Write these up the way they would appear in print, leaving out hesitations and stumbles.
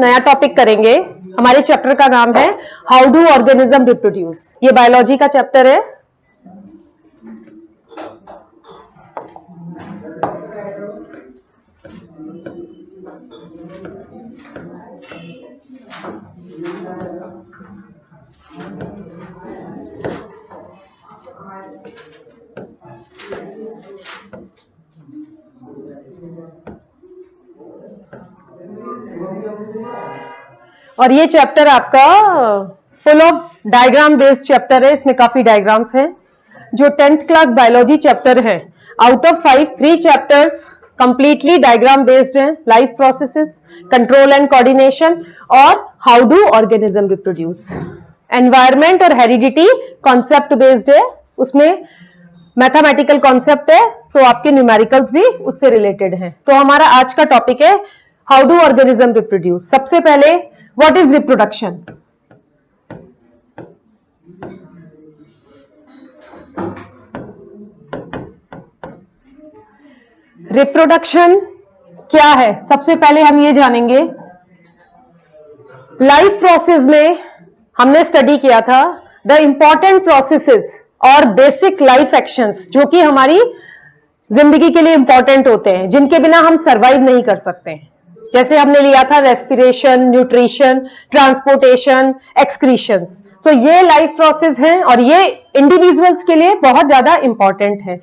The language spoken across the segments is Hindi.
नया टॉपिक करेंगे। हमारे चैप्टर का नाम है हाउ डू ऑर्गेनिज्म रिप्रोड्यूस। ये बायोलॉजी का चैप्टर है। और ये चैप्टर आपका full of diagram based chapter है। इसमें काफी डायग्राम्स हैं। जो 10th क्लास बायोलॉजी चैप्टर है, out of 5 3 chapters completely diagram based हैं। Life processes, control and coordination और how do organism reproduce. Environment और हेरिडिटी कॉन्सेप्ट बेस्ड है। उसमें मैथमेटिकल कॉन्सेप्ट है, सो आपके न्यूमेरिकल्स भी उससे रिलेटेड हैं। तो हमारा आज का टॉपिक है हाउ डू ऑर्गेनिज्म रिप्रोड्यूस। सबसे पहले व्हाट इज रिप्रोडक्शन? रिप्रोडक्शन क्या है, सबसे पहले हम ये जानेंगे। लाइफ प्रोसेस में हमने स्टडी किया था द इंपॉर्टेंट प्रोसेसेस और बेसिक लाइफ एक्शंस जो कि हमारी जिंदगी के लिए इंपॉर्टेंट होते हैं, जिनके बिना हम सरवाइव नहीं कर सकते हैं। जैसे हमने लिया था रेस्पिरेशन, न्यूट्रिशन, ट्रांसपोर्टेशन, एक्सक्रीशंस। सो ये लाइफ प्रोसेस हैं और ये इंडिविजुअल्स के लिए बहुत ज्यादा इंपॉर्टेंट है।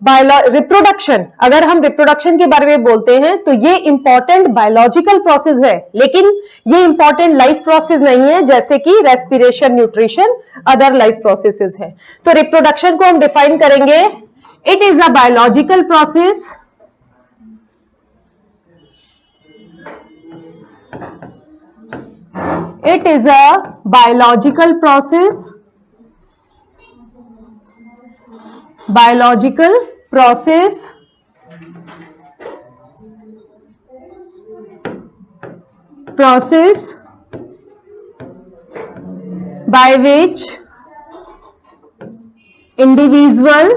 रिप्रोडक्शन, अगर हम रिप्रोडक्शन के बारे में बोलते हैं तो ये इंपॉर्टेंट बायोलॉजिकल प्रोसेस है, लेकिन ये इंपॉर्टेंट लाइफ प्रोसेस नहीं है जैसे कि respiration, nutrition, other life processes है। तो रिप्रोडक्शन को हम डिफाइन करेंगे, it is a biological process It is a biological process by which individual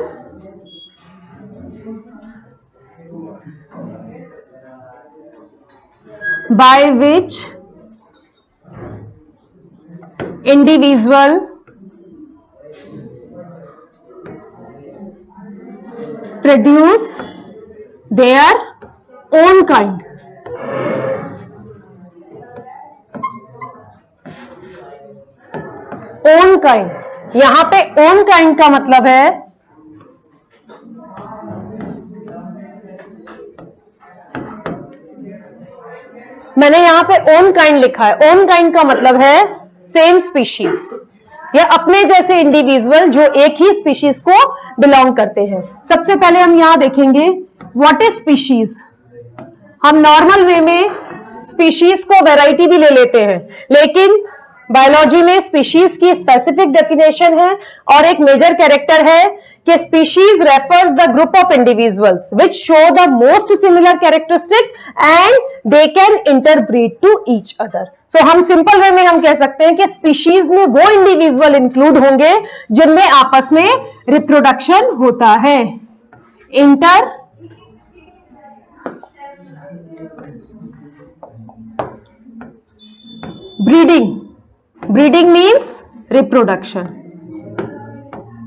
produce their own kind. Own kind, यहां पे ओन काइंड का मतलब है मैंने यहां पे ओन काइंड लिखा है। ओन काइंड का मतलब है सेम स्पीशीज या अपने जैसे इंडिविजुअल जो एक ही स्पीशीज को बिलोंग करते हैं। सबसे पहले हम यहां देखेंगे व्हाट इज स्पीशीज। हम नॉर्मल वे में स्पीशीज को वैरायटी भी ले लेते हैं, लेकिन बायोलॉजी में स्पीशीज की स्पेसिफिक डेफिनेशन है और एक मेजर कैरेक्टर है कि species refers the group of individuals which show the most similar characteristic and they can interbreed to each other. So हम सिंपल वे में हम कह सकते हैं कि स्पीशीज में वो इंडिविजुअल इंक्लूड होंगे जिनमें आपस में रिप्रोडक्शन होता है। Interbreeding means reproduction.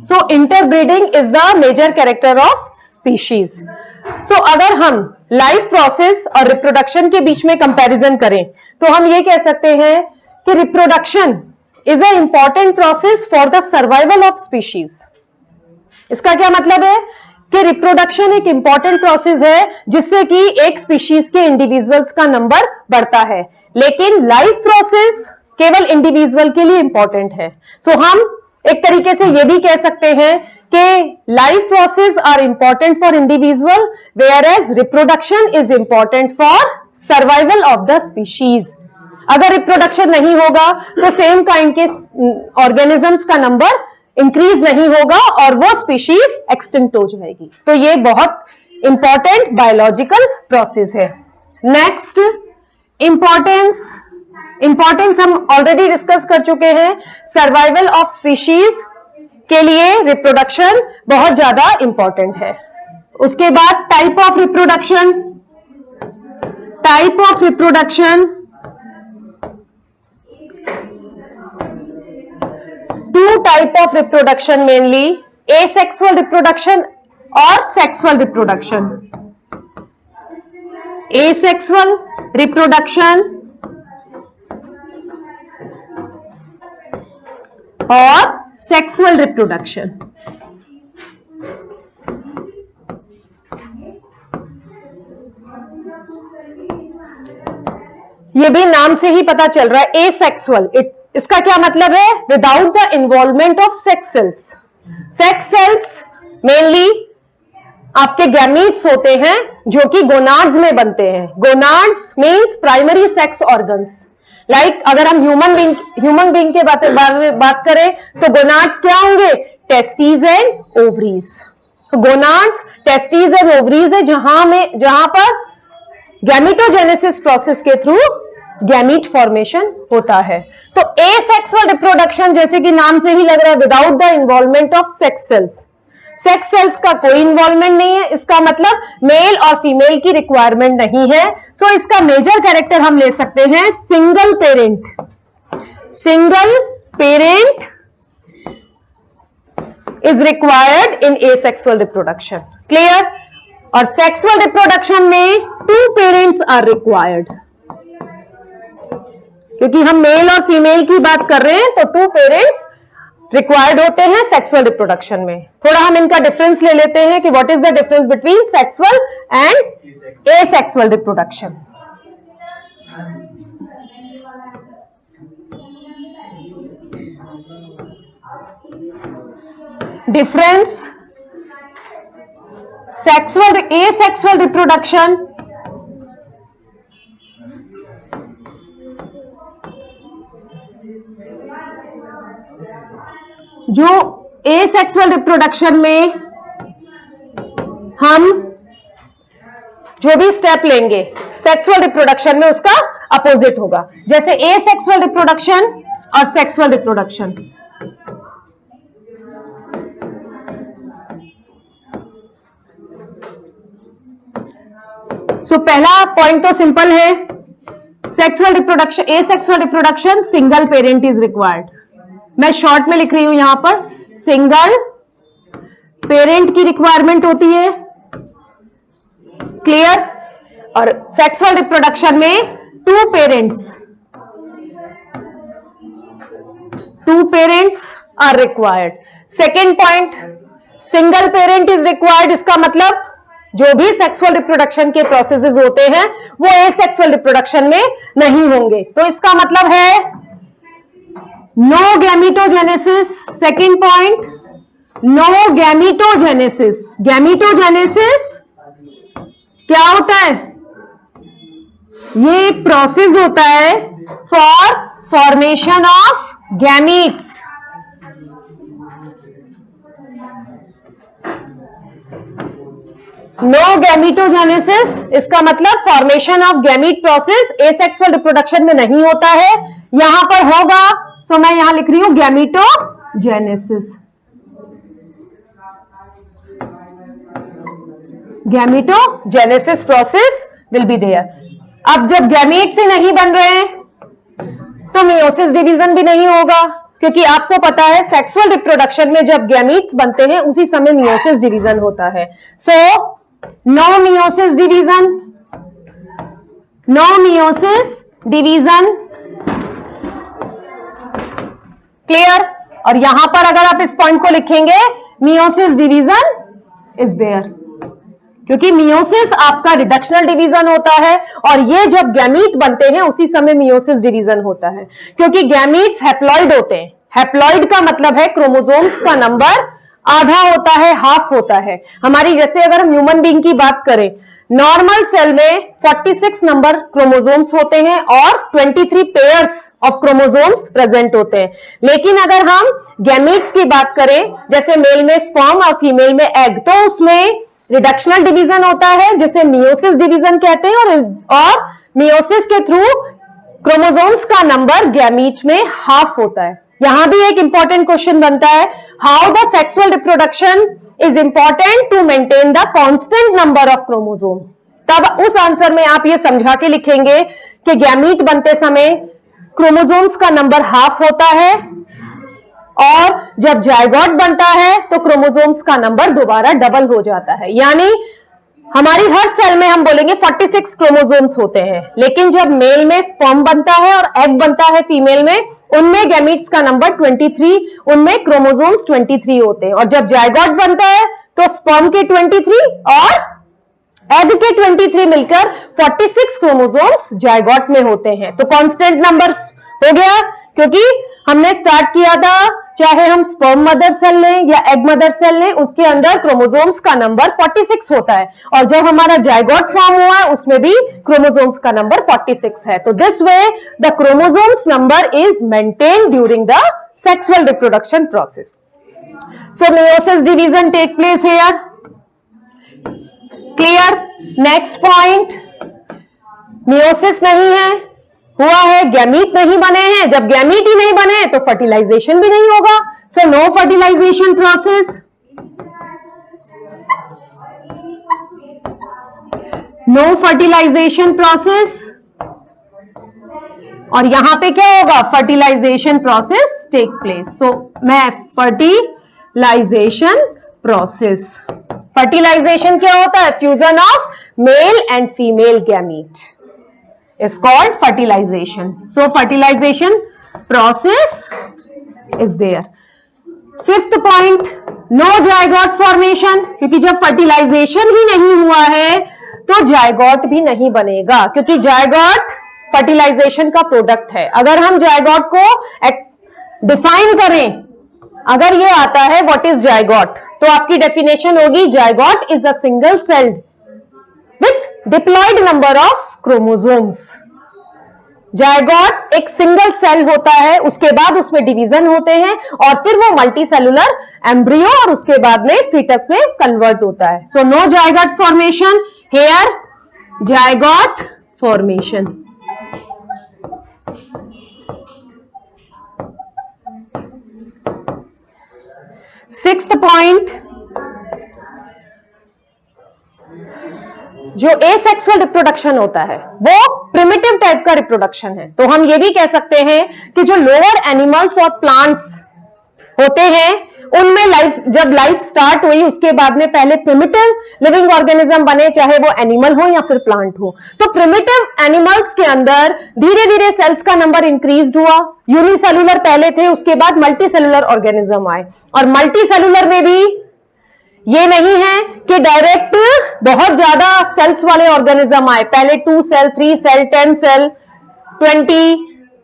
So interbreeding is the major character of species. So अगर हम लाइफ प्रोसेस और रिप्रोडक्शन के बीच में कंपैरिजन करें तो हम ये कह सकते हैं कि reproduction is a important process for the survival of species. इसका क्या मतलब है कि रिप्रोडक्शन एक इंपॉर्टेंट प्रोसेस है जिससे कि एक स्पीशीज के इंडिविजुअल्स का नंबर बढ़ता है, लेकिन लाइफ प्रोसेस केवल इंडिविजुअल के लिए इंपॉर्टेंट है। सो हम एक तरीके से ये भी कह सकते हैं कि life process are important for individual whereas reproduction is important for survival of the species. अगर रिप्रोडक्शन नहीं होगा तो सेम काइंड के ऑर्गेनिजम्स का नंबर इंक्रीज नहीं होगा और वो स्पीशीज एक्सटिंक्ट हो जाएगी। तो ये बहुत इंपॉर्टेंट बायोलॉजिकल प्रोसेस है। नेक्स्ट, इंपॉर्टेंस हम ऑलरेडी डिस्कस कर चुके हैं। सर्वाइवल ऑफ स्पीशीज के लिए रिप्रोडक्शन बहुत ज्यादा इंपॉर्टेंट है। उसके बाद type of reproduction type of reproduction mainly? Asexual reproduction or sexual reproduction? Asexual reproduction or sexual reproduction? ये भी नाम से ही पता चल रहा है एसेक्सुअल। इसका क्या मतलब है? Without the involvement of sex cells. Sex cells mainly आपके गैमीट्स होते हैं जो कि गोनाड्स में बनते हैं। Gonads means primary sex organs. Like अगर हम ह्यूमन बीइंग के बारे में बात करें तो गोनाड्स क्या होंगे? Testes and ovaries. Gonads, testes and ovaries है जहां पर गैमीटोजेनेसिस प्रोसेस के थ्रू गैमीट फॉर्मेशन होता है। तो एसेक्सुअल रिप्रोडक्शन जैसे कि नाम से ही लग रहा है without the involvement of sex cells. Sex cells का कोई इन्वॉल्वमेंट नहीं है, इसका मतलब मेल और फीमेल की रिक्वायरमेंट नहीं है। सो इसका मेजर कैरेक्टर हम ले सकते हैं single parent. Single parent is required in asexual reproduction. Clear? और सेक्सुअल रिप्रोडक्शन में 2 पेरेंट्स आर रिक्वायर्ड। क्योंकि हम मेल और फीमेल की बात कर रहे हैं तो 2 पेरेंट्स रिक्वायर्ड होते हैं सेक्सुअल रिप्रोडक्शन में। थोड़ा हम इनका डिफरेंस ले लेते हैं कि what is the difference between sexual and asexual reproduction. Difference sexual asexual reproduction जो एसेक्सुअल रिप्रोडक्शन में हम जो भी स्टेप लेंगे सेक्सुअल रिप्रोडक्शन में उसका अपोजिट होगा। जैसे एसेक्सुअल रिप्रोडक्शन और सेक्सुअल रिप्रोडक्शन। सो पहला पॉइंट तो सिंपल है, sexual reproduction, asexual reproduction single parent is required. मैं शॉर्ट में लिख रही हूं यहां पर, सिंगल पेरेंट की रिक्वायरमेंट होती है। क्लियर? और सेक्सुअल रिप्रोडक्शन में 2 parents are required. Second point, single parent is required, इसका मतलब जो भी सेक्सुअल रिप्रोडक्शन के प्रोसेसेस होते हैं वो एसेक्सुअल रिप्रोडक्शन में नहीं होंगे। तो इसका मतलब है no gametogenesis. Second point, no gametogenesis. Gametogenesis क्या होता है? ये एक प्रोसेस होता है for formation of gametes. No gametogenesis, इसका मतलब formation of gamete process asexual reproduction में नहीं होता है, यहां पर होगा। तो मैं यहां लिख रही हूं गैमीटोजेनेसिस। गैमीटोजेनेसिस प्रोसेस विल बी देयर। अब जब गैमीट्स ही नहीं बन रहे हैं तो मियोसिस डिवीजन भी नहीं होगा, क्योंकि आपको पता है सेक्सुअल रिप्रोडक्शन में जब गैमीट्स बनते हैं उसी समय मियोसिस डिवीजन होता है। So no meiosis division, no meiosis division. Clear? और यहां पर अगर आप इस पॉइंट को लिखेंगे मियोसिस डिवीजन इज देयर, क्योंकि मियोसिस आपका रिडक्शनल डिवीजन होता है और ये जब गैमीट बनते हैं उसी समय मियोसिस डिवीजन होता है, क्योंकि गैमीट्स हैप्लॉइड होते हैं। हैप्लॉइड का मतलब है क्रोमोसोम्स का नंबर आधा होता है, हाफ होता है। हमारी जैसे अगर हम ह्यूमन बीइंग की बात करें, नॉर्मल सेल में 46 नंबर क्रोमोसोम्स होते हैं और 23 पेयर्स ऑफ क्रोमोसोम्स प्रेजेंट होते हैं। लेकिन अगर हम गैमीट्स की बात करें, जैसे मेल में स्पर्म और फीमेल में एग, तो उसमें रिडक्शनल डिवीजन होता है जिसे मियोसिस डिवीजन कहते हैं, और मियोसिस के थ्रू क्रोमोसोम्स का नंबर गैमीट में हाफ होता है। यहां भी एक इंपॉर्टेंट क्वेश्चन बनता है, how the sexual reproduction is important to maintain the constant number of chromosome. तब उस आंसर में आप ये समझा के लिखेंगे कि गैमीट बनते समय क्रोमोसोम्स का नंबर हाफ होता है और जब जायगोट बनता है तो क्रोमोसोम्स का नंबर दोबारा डबल हो जाता है। यानी हमारी हर सेल में हम बोलेंगे 46 क्रोमोसोम्स होते हैं, लेकिन जब मेल में स्पर्म बनता है और एग बनता है फीमेल में, उनमें गैमीट्स का नंबर 23, उनमें क्रोमोसोम्स 23 होते हैं। और जब जायगोट बनता है तो स्पर्म के 23 और एग के 23 मिलकर 46 क्रोमोसोम्स जायगोट में होते हैं। तो कांस्टेंट नंबर्स हो गया, क्योंकि हमने स्टार्ट किया था चाहे हम स्पर्म मदर सेल लें या एग मदर सेल लें, उसके अंदर क्रोमोसोम्स का नंबर 46 होता है, और जब हमारा जायगोट फॉर्म हुआ है उसमें भी क्रोमोसोम्स का नंबर 46 है। तो this way the chromosomes number is maintained during the sexual reproduction process. So meiosis division take place here. Clear? Next point, meiosis नहीं है, हुआ है, गैमीट नहीं बने हैं। जब गैमीट ही नहीं बने तो फर्टिलाइजेशन भी नहीं होगा। So no fertilization process, no fertilization process. और यहां पे क्या होगा? Fertilization process take place. So mass fertilization process. Fertilization क्या होता है? Fusion of male and female gamete is called fertilization. So fertilization process is there. Fifth point, no zygote formation, क्योंकि जब फर्टिलाइजेशन ही नहीं हुआ है तो जायगोट भी नहीं बनेगा, क्योंकि जायगोट फर्टिलाइजेशन का प्रोडक्ट है। अगर हम जायगोट को डिफाइन करें, अगर ये आता है व्हाट इज जायगोट, तो आपकी डेफिनेशन होगी zygote is a single celled with diploid number of chromosomes. Zygote एक सिंगल सेल होता है, उसके बाद उसमें डिवीजन होते हैं और फिर वो मल्टी सेलुलर एम्ब्रियो और उसके बाद में फीटस में कन्वर्ट होता है। So no zygote formation here, zygote formation. Sixth point, जो एसेक्सुअल रिप्रोडक्शन होता है वो प्रिमिटिव टाइप का रिप्रोडक्शन है। तो हम ये भी कह सकते हैं कि जो लोअर एनिमल्स और प्लांट्स होते हैं उनमें जब लाइफ स्टार्ट हुई उसके बाद में पहले प्रिमिटिव लिविंग ऑर्गेनिज्म बने, चाहे वो एनिमल हो या फिर प्लांट हो। तो प्रिमिटिव एनिमल्स के अंदर धीरे धीरे सेल्स का नंबर इंक्रीज हुआ। यूनिसेलुलर पहले थे, उसके बाद मल्टी सेलुलर ऑर्गेनिज्म आए। और मल्टी सेलुलर में भी ये नहीं है कि डायरेक्ट बहुत ज्यादा सेल्स वाले ऑर्गेनिज्म आए, पहले 2 सेल, 3 सेल, 10 सेल, 20,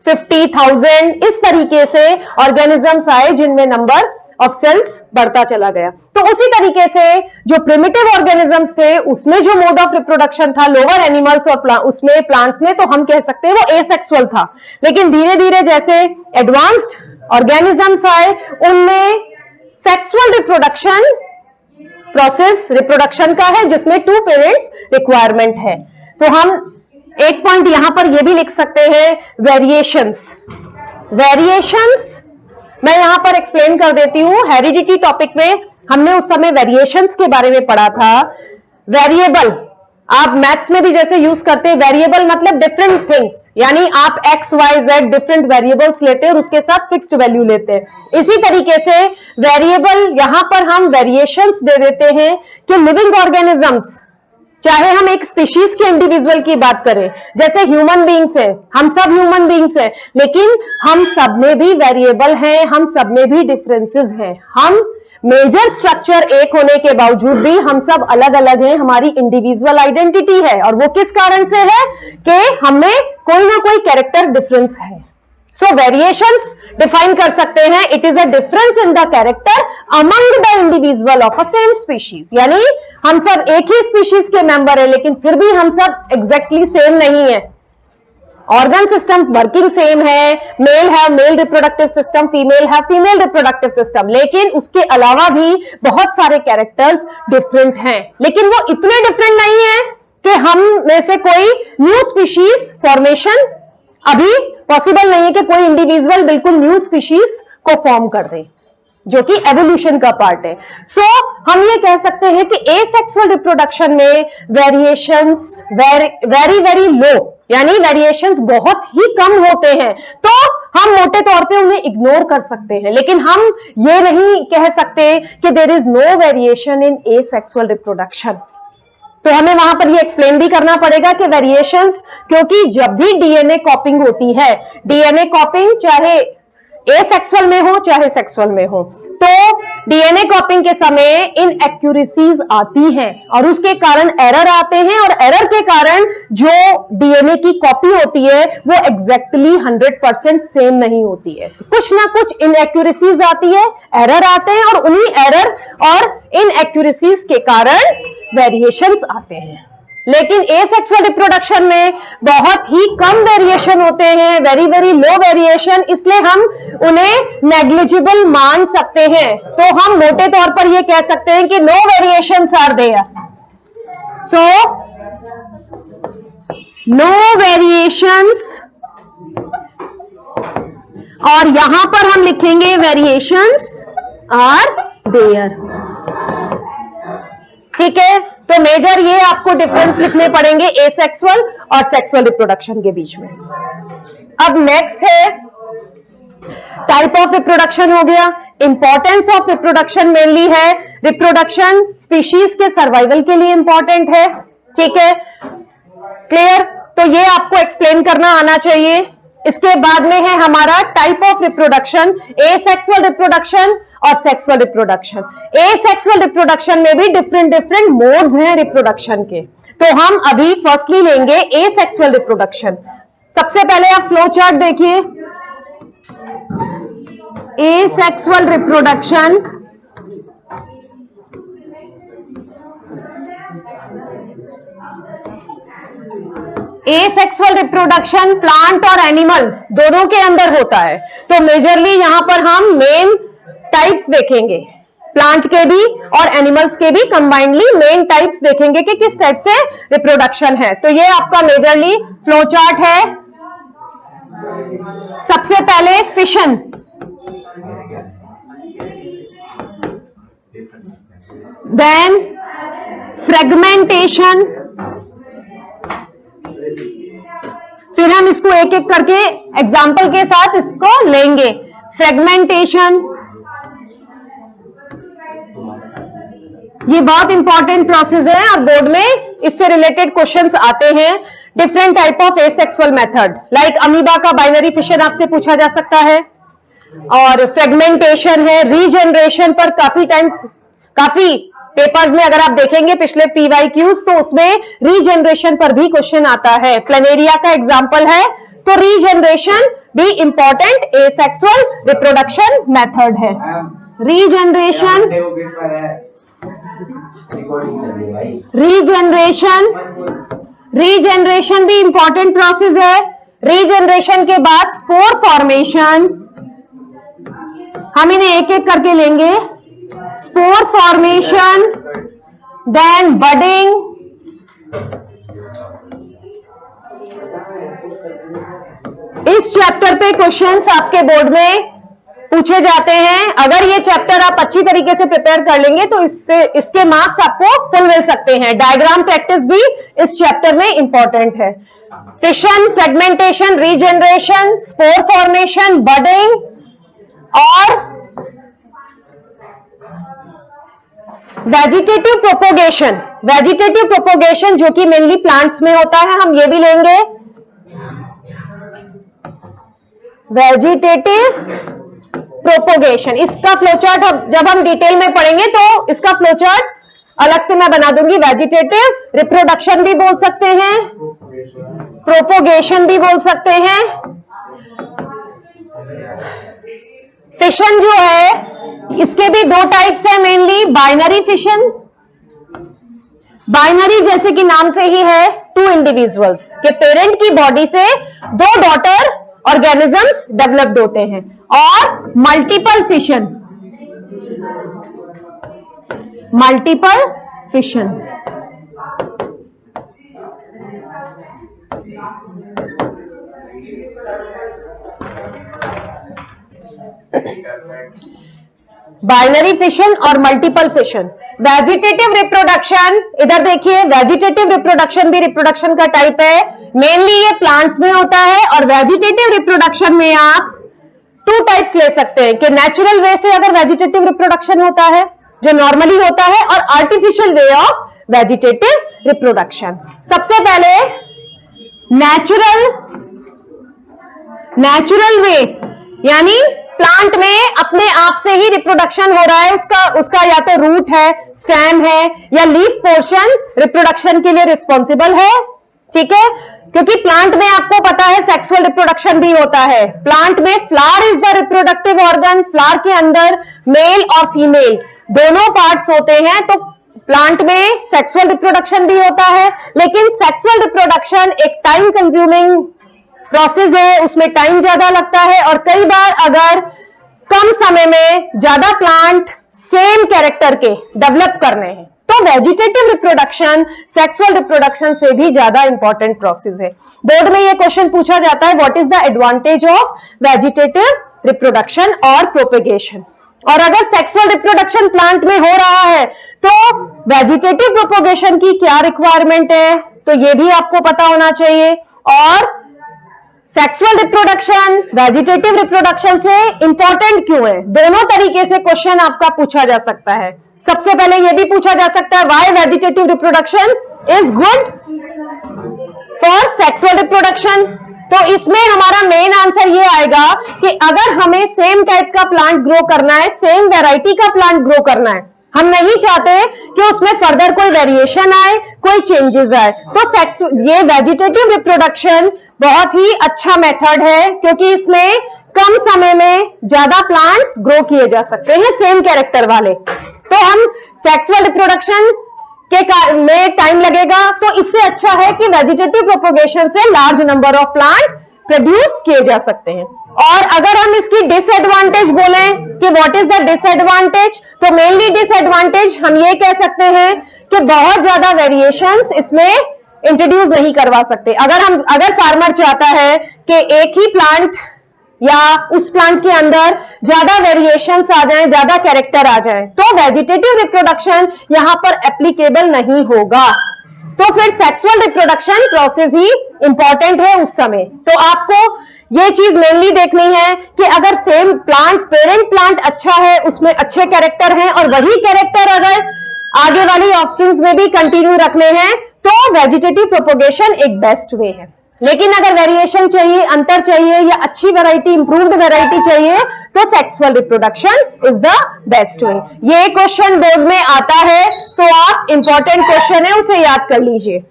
50,000 इस तरीके से ऑर्गेनिजम्स आए जिनमें नंबर ऑफ सेल्स बढ़ता चला गया। तो उसी तरीके से जो प्रिमिटिव ऑर्गेनिजम्स थे उसमें जो मोड ऑफ रिप्रोडक्शन था लोअर एनिमल्स और उसमें प्लांट्स में, तो हम कह सकते हैं वो एसेक्सुअल था। लेकिन धीरे धीरे जैसे एडवांस्ड ऑर्गेनिजम्स आए उनमें सेक्सुअल रिप्रोडक्शन प्रोसेस रिप्रोडक्शन का है जिसमें 2 पेरेंट्स रिक्वायरमेंट है। तो हम एक पॉइंट यहां पर यह भी लिख सकते हैं, वेरिएशंस। वेरिएशंस मैं यहां पर एक्सप्लेन कर देती हूं। हेरिडिटी टॉपिक में हमने उस समय वेरिएशंस के बारे में पढ़ा था। वेरिएबल आप मैथ्स में भी जैसे यूज करते हैं, वेरिएबल मतलब डिफरेंट थिंग्स, यानी आप X Y Z different variables लेते हैं और उसके साथ फिक्स्ड वैल्यू लेते हैं। इसी तरीके से वेरिएबल यहां पर हम वेरिएशंस दे देते हैं कि लिविंग ऑर्गेनिजम्स, चाहे हम एक स्पीशीज के इंडिविजुअल की बात करें, जैसे ह्यूमन बींग्स है, हम सब ह्यूमन बींग्स हैं, लेकिन हम सब में भी वेरिएबल हैं, हम सब में भी डिफरेंसेस हैं। हम मेजर स्ट्रक्चर एक होने के बावजूद भी हम सब अलग अलग हैं, हमारी इंडिविजुअल आइडेंटिटी है। और वो किस कारण से है कि हमें कोई ना कोई कैरेक्टर डिफरेंस है। सो वेरिएशंस डिफाइन कर सकते हैं, it is a difference in the character among the individual of a same species. यानी हम सब एक ही स्पीशीज के मेंबर है, लेकिन फिर भी हम सब एग्जैक्टली सेम नहीं है। ऑर्गन सिस्टम वर्किंग सेम है, मेल है मेल रिप्रोडक्टिव सिस्टम, फीमेल है फीमेल रिप्रोडक्टिव सिस्टम, लेकिन उसके अलावा भी बहुत सारे कैरेक्टर्स डिफरेंट हैं। लेकिन वो इतने डिफरेंट नहीं है कि हम में से कोई न्यू स्पीशीज फॉर्मेशन अभी पॉसिबल नहीं है कि कोई इंडिविजुअल बिल्कुल न्यू स्पीशीज को फॉर्म कर दे, जो कि एवोल्यूशन का पार्ट है। सो हम ये कह सकते हैं कि एसेक्सुअल रिप्रोडक्शन में वेरिएशंस वेरी वेरी लो, यानी वेरिएशंस बहुत ही कम होते हैं। तो हम मोटे तौर पे उन्हें इग्नोर कर सकते हैं, लेकिन हम ये नहीं कह सकते कि there is no variation in asexual reproduction. तो हमें वहां पर ये एक्सप्लेन भी करना पड़ेगा कि वेरिएशंस, क्योंकि जब भी डीएनए कॉपिंग होती है, डीएनए कॉपिंग चाहे एसेक्सुअल में हो चाहे सेक्सुअल में हो, तो डीएनए कॉपिंग के समय इनएक्यूरेसीज आती हैं और उसके कारण एरर आते हैं, और एरर के कारण जो डीएनए की कॉपी होती है वो एग्जैक्टली 100% सेम नहीं होती है। कुछ ना कुछ इनएक्यूरेसीज आती है, एरर आते हैं, और उन्हीं एरर और इनएक्यूरेसीज के कारण वेरिएशंस आते हैं। लेकिन एसेक्सुअल रिप्रोडक्शन में बहुत ही कम वेरिएशन होते हैं, वेरी वेरी लो वेरिएशन, इसलिए हम उन्हें नेग्लिजिबल मान सकते हैं। तो हम मोटे तौर पर यह कह सकते हैं कि no variations are there, so no variations, और यहां पर हम लिखेंगे वेरिएशंस आर देयर। ठीक है, तो मेजर ये आपको डिफरेंस लिखने पड़ेंगे एसेक्सुअल और सेक्सुअल रिप्रोडक्शन के बीच में। अब नेक्स्ट है टाइप ऑफ रिप्रोडक्शन हो गया। इंपॉर्टेंस ऑफ रिप्रोडक्शन मेनली है, रिप्रोडक्शन स्पीशीज के सर्वाइवल के लिए इंपॉर्टेंट है। ठीक है, क्लियर? तो ये आपको एक्सप्लेन करना आना चाहिए। इसके बाद में है हमारा type of reproduction, asexual reproduction और सेक्सुअल रिप्रोडक्शन। एसेक्सुअल रिप्रोडक्शन में भी डिफरेंट डिफरेंट मोड्स हैं रिप्रोडक्शन के, तो हम अभी फर्स्टली लेंगे एसेक्सुअल रिप्रोडक्शन। सबसे पहले आप फ्लो चार्ट देखिए, asexual reproduction, asexual reproduction plant और एनिमल दोनों के अंदर होता है। तो मेजरली यहां पर हम मेन टाइप्स देखेंगे, प्लांट के भी और एनिमल्स के भी कंबाइंडली मेन टाइप्स देखेंगे कि किस टाइप से रिप्रोडक्शन है। तो ये आपका मेजरली फ्लो चार्ट है। सबसे पहले फिशन, देन फ्रेगमेंटेशन, फिर हम इसको एक एक करके एग्जाम्पल के साथ इसको लेंगे। फ्रेगमेंटेशन, ये बहुत इंपॉर्टेंट प्रोसेस है और बोर्ड में इससे रिलेटेड क्वेश्चंस आते हैं। Different type of asexual method, like amoeba का बाइनरी फिशन आपसे पूछा जा सकता है, और फ्रेगमेंटेशन है, रीजनरेशन पर काफी पेपर्स में अगर आप देखेंगे पिछले PYQs तो उसमें रीजनरेशन पर भी क्वेश्चन आता है। प्लेनेरिया का एग्जांपल है, तो रीजनरेशन भी इंपॉर्टेंट एसेक्सुअल रिप्रोडक्शन मेथड है। रीजनरेशन भी इंपॉर्टेंट प्रोसेस है। रीजनरेशन के बाद स्पोर फॉर्मेशन, हम इन्हें एक एक करके लेंगे। स्पोर फॉर्मेशन, देन बडिंग, इस चैप्टर पे क्वेश्चंस आपके बोर्ड में पूछे जाते हैं। अगर ये चैप्टर आप अच्छी तरीके से प्रिपेयर कर लेंगे तो इसके मार्क्स आपको फुल मिल सकते हैं। डायग्राम प्रैक्टिस भी इस चैप्टर में इंपॉर्टेंट है। Fission, fragmentation, regeneration, spore formation, budding और वेजिटेटिव प्रोपोगेशन। वेजिटेटिव प्रोपोगेशन जो कि मेनली प्लांट्स में होता है, हम ये भी लेंगे। वेजिटेटिव प्रोपोगेशन, इसका फ्लोचार्ट जब हम डिटेल में पढ़ेंगे तो इसका फ्लोचार्ट अलग से मैं बना दूंगी। वेजिटेटिव रिप्रोडक्शन भी बोल सकते हैं, प्रोपोगेशन भी बोल सकते हैं। फिशन जो है इसके भी दो टाइप्स है मेनली, बाइनरी फिशन। बाइनरी जैसे कि नाम से ही है, टू इंडिविजुअल्स के पेरेंट की बॉडी से दो डॉटर ऑर्गेनिजम्स डेवलप्ड होते हैं। और multiple fission, multiple fission binary fission और मल्टीपल फिशन। वेजिटेटिव रिप्रोडक्शन, इधर देखिए, वेजिटेटिव रिप्रोडक्शन भी रिप्रोडक्शन का टाइप है। मेनली ये प्लांट्स में होता है और वेजिटेटिव रिप्रोडक्शन में आप टू टाइप्स ले सकते हैं कि नेचुरल वे से अगर वेजिटेटिव रिप्रोडक्शन होता है जो नॉर्मली होता है, और artificial way of vegetative reproduction. सबसे पहले नेचुरल वे, यानी प्लांट में अपने आप से ही रिप्रोडक्शन हो रहा है, उसका या तो रूट है, स्टेम है, या लीफ पोर्शन रिप्रोडक्शन के लिए रिस्पॉन्सिबल है। ठीक है, क्योंकि प्लांट में आपको पता है सेक्सुअल रिप्रोडक्शन भी होता है। प्लांट में flower is the reproductive organ, flower के अंदर मेल और फीमेल दोनों पार्ट्स होते हैं, तो प्लांट में सेक्सुअल रिप्रोडक्शन भी होता है। लेकिन सेक्सुअल रिप्रोडक्शन एक टाइम कंज्यूमिंग प्रोसेस है, उसमें टाइम ज्यादा लगता है, और कई बार अगर कम समय में ज्यादा प्लांट सेम कैरेक्टर के डेवलप करने हैं तो वेजिटेटिव रिप्रोडक्शन सेक्सुअल रिप्रोडक्शन से भी ज्यादा इंपॉर्टेंट प्रोसेस है। बोर्ड में यह क्वेश्चन पूछा जाता है, what is the advantage of vegetative reproduction और प्रोपेगेशन। और अगर सेक्सुअल रिप्रोडक्शन प्लांट में हो रहा है तो वेजिटेटिव प्रोपेगेशन की क्या रिक्वायरमेंट है, तो यह भी आपको पता होना चाहिए। और सेक्सुअल रिप्रोडक्शन वेजिटेटिव रिप्रोडक्शन से इंपॉर्टेंट क्यों है, दोनों तरीके से क्वेश्चन आपका पूछा जा सकता है। सबसे पहले यह भी पूछा जा सकता है, why vegetative reproduction is good for sexual reproduction. तो इसमें हमारा मेन आंसर ये आएगा कि अगर हमें सेम टाइप का प्लांट ग्रो करना है, सेम वैरायटी का प्लांट ग्रो करना है, हम नहीं चाहते कि उसमें फर्दर कोई वेरिएशन आए, कोई चेंजेस आए, तो ये वेजिटेटिव रिप्रोडक्शन बहुत ही अच्छा मेथड है, क्योंकि इसमें कम समय में ज्यादा प्लांट्स ग्रो किए जा सकते हैं सेम कैरेक्टर वाले। तो हम सेक्सुअल रिप्रोडक्शन में टाइम लगेगा, तो इससे अच्छा है कि वेजिटेटिव प्रोपेगेशन से large number of plant produce किए जा सकते हैं। और अगर हम इसकी डिसएडवांटेज बोलें कि व्हाट इज द डिसएडवांटेज, तो मेनली डिसएडवांटेज हम ये कह सकते हैं कि बहुत ज्यादा वेरिएशंस इसमें इंट्रोड्यूस नहीं करवा सकते। अगर फार्मर चाहता है कि एक ही प्लांट या उस प्लांट के अंदर ज्यादा वेरिएशंस आ जाएं, ज्यादा कैरेक्टर आ जाएं, तो वेजिटेटिव रिप्रोडक्शन यहां पर एप्लीकेबल नहीं होगा। तो फिर सेक्सुअल रिप्रोडक्शन प्रोसेस ही इंपॉर्टेंट है उस समय। तो आपको ये चीज मेनली देखनी है कि अगर सेम प्लांट, पेरेंट प्लांट अच्छा है, उसमें अच्छे कैरेक्टर हैं, और वही कैरेक्टर अगर आगे वाली ऑप्शंस में भी कंटिन्यू रखने हैं, तो वेजिटेटिव प्रोपेगेशन एक बेस्ट वे है। लेकिन अगर वेरिएशन चाहिए, अंतर चाहिए, या अच्छी वैरायटी, इंप्रूव्ड वैरायटी चाहिए, तो sexual reproduction is the best way. ये क्वेश्चन बोर्ड में आता है, तो आप इंपॉर्टेंट क्वेश्चन है उसे याद कर लीजिए।